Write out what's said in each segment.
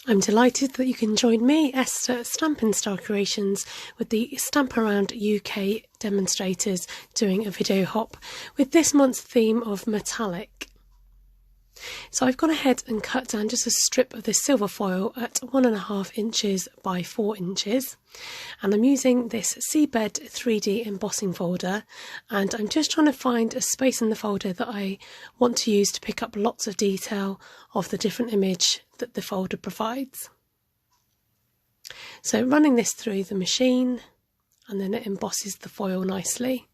I'm delighted that you can join me, Esther, at Stampin Star Creations with the Stamp Around UK demonstrators doing a video hop with this month's theme of metallic. So I've gone ahead and cut down just a strip of this silver foil at 1.5 inches by 4 inches, and I'm using this Seabed 3D embossing folder, and I'm just trying to find a space in the folder that I want to use to pick up lots of detail of the different image that the folder provides. So running this through the machine, and then it embosses the foil nicely.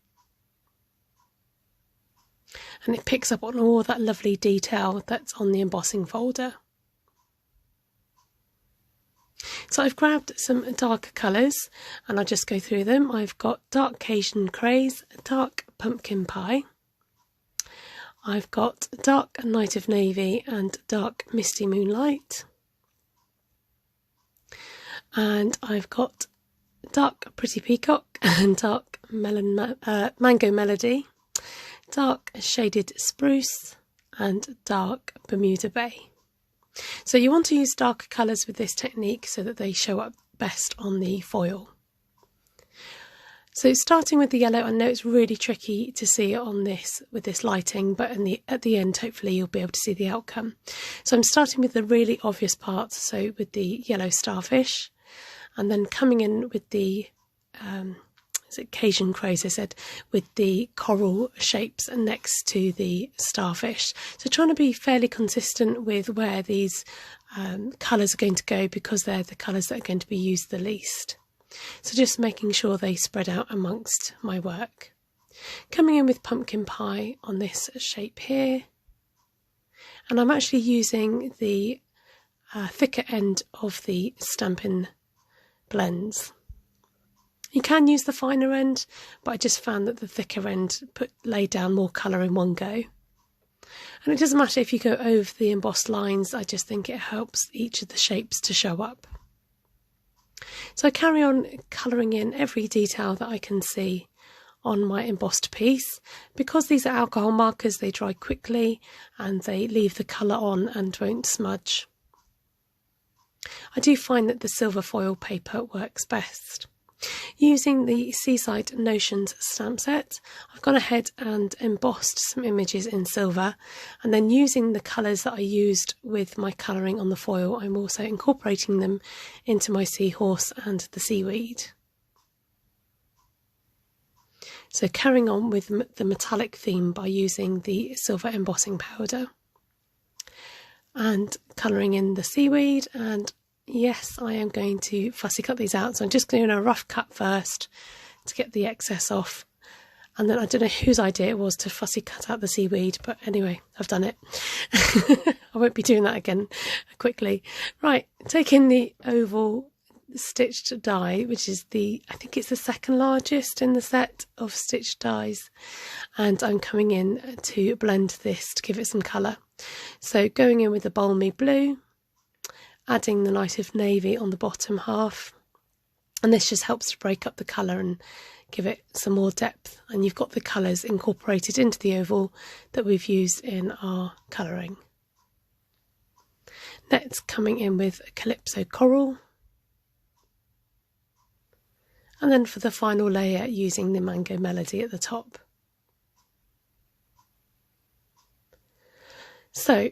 And it picks up on all that lovely detail that's on the embossing folder. So I've grabbed some darker colours and I'll just go through them. I've got dark Cajun Craze, dark Pumpkin Pie. I've got dark Night of Navy and dark Misty Moonlight. And I've got dark Pretty Peacock and dark Mango Melody. Dark Shaded Spruce and dark Bermuda Bay. So you want to use darker colours with this technique so that they show up best on the foil. So starting with the yellow, I know it's really tricky to see it on this with this lighting, but at the end hopefully you'll be able to see the outcome. So I'm starting with the really obvious parts, so with the yellow starfish, and then coming in with the is it Cajun Craze, I said, with the coral shapes next to the starfish. So trying to be fairly consistent with where these colours are going to go, because they're the colours that are going to be used the least. So just making sure they spread out amongst my work. Coming in with Pumpkin Pie on this shape here. And I'm actually using the thicker end of the Stampin' blends. You can use the finer end, but I just found that the thicker end laid down more colour in one go. And it doesn't matter if you go over the embossed lines, I just think it helps each of the shapes to show up. So I carry on colouring in every detail that I can see on my embossed piece. Because these are alcohol markers, they dry quickly and they leave the colour on and won't smudge. I do find that the silver foil paper works best. Using the Seaside Notions stamp set, I've gone ahead and embossed some images in silver, and then using the colours that I used with my colouring on the foil, I'm also incorporating them into my seahorse and the seaweed. So carrying on with the metallic theme by using the silver embossing powder and colouring in the seaweed, and yes, I am going to fussy cut these out, so I'm just doing a rough cut first to get the excess off, and then I don't know whose idea it was to fussy cut out the seaweed, but anyway, I've done it. I won't be doing that again quickly. Right, taking the oval stitched die, which is I think it's the second largest in the set of stitched dies, and I'm coming in to blend this to give it some colour. So going in with the balmy blue, adding the Night of Navy on the bottom half, and this just helps to break up the colour and give it some more depth, and you've got the colours incorporated into the oval that we've used in our colouring. Next, coming in with Calypso Coral, and then for the final layer using the Mango Melody at the top. So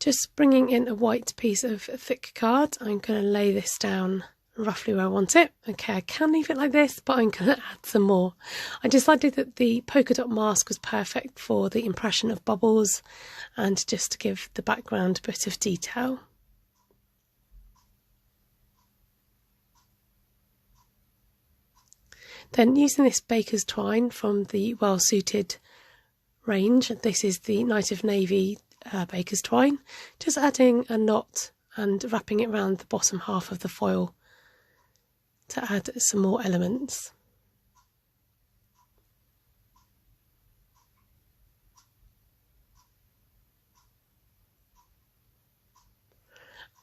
just bringing in a white piece of thick card, I'm going to lay this down roughly where I want it. Okay, I can leave it like this, but I'm going to add some more. I decided that the polka dot mask was perfect for the impression of bubbles and just to give the background a bit of detail. Then using this baker's twine from the Well Suited range, this is the Night of Navy baker's twine, just adding a knot and wrapping it around the bottom half of the foil to add some more elements.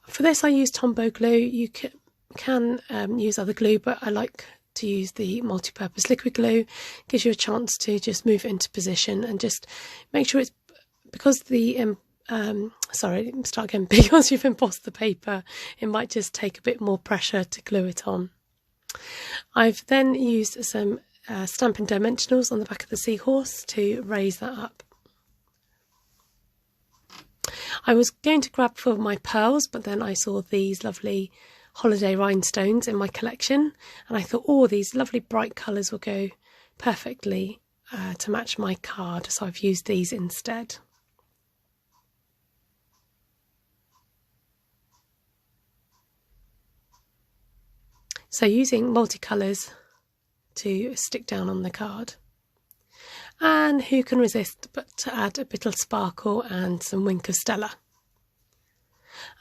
For this I use Tombow glue. You can use other glue, but I like to use the multi-purpose liquid glue. Gives you a chance to just move it into position and just make sure it's, because the because you've embossed the paper, it might just take a bit more pressure to glue it on. I've then used some Stampin' Dimensionals on the back of the seahorse to raise that up. I was going to grab for my pearls, but then I saw these lovely holiday rhinestones in my collection, and I thought, oh, these lovely bright colours will go perfectly to match my card, so I've used these instead. So using multicolours to stick down on the card. And who can resist but to add a bit of sparkle and some wink of Stella.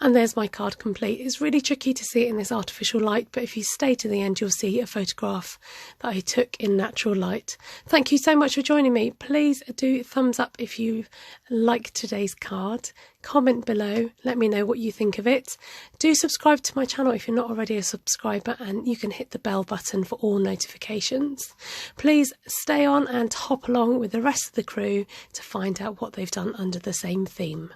And there's my card complete. It's really tricky to see it in this artificial light, but if you stay to the end, you'll see a photograph that I took in natural light. Thank you so much for joining me. Please do thumbs up if you liked today's card. Comment below, let me know what you think of it. Do subscribe to my channel if you're not already a subscriber, and you can hit the bell button for all notifications. Please stay on and hop along with the rest of the crew to find out what they've done under the same theme.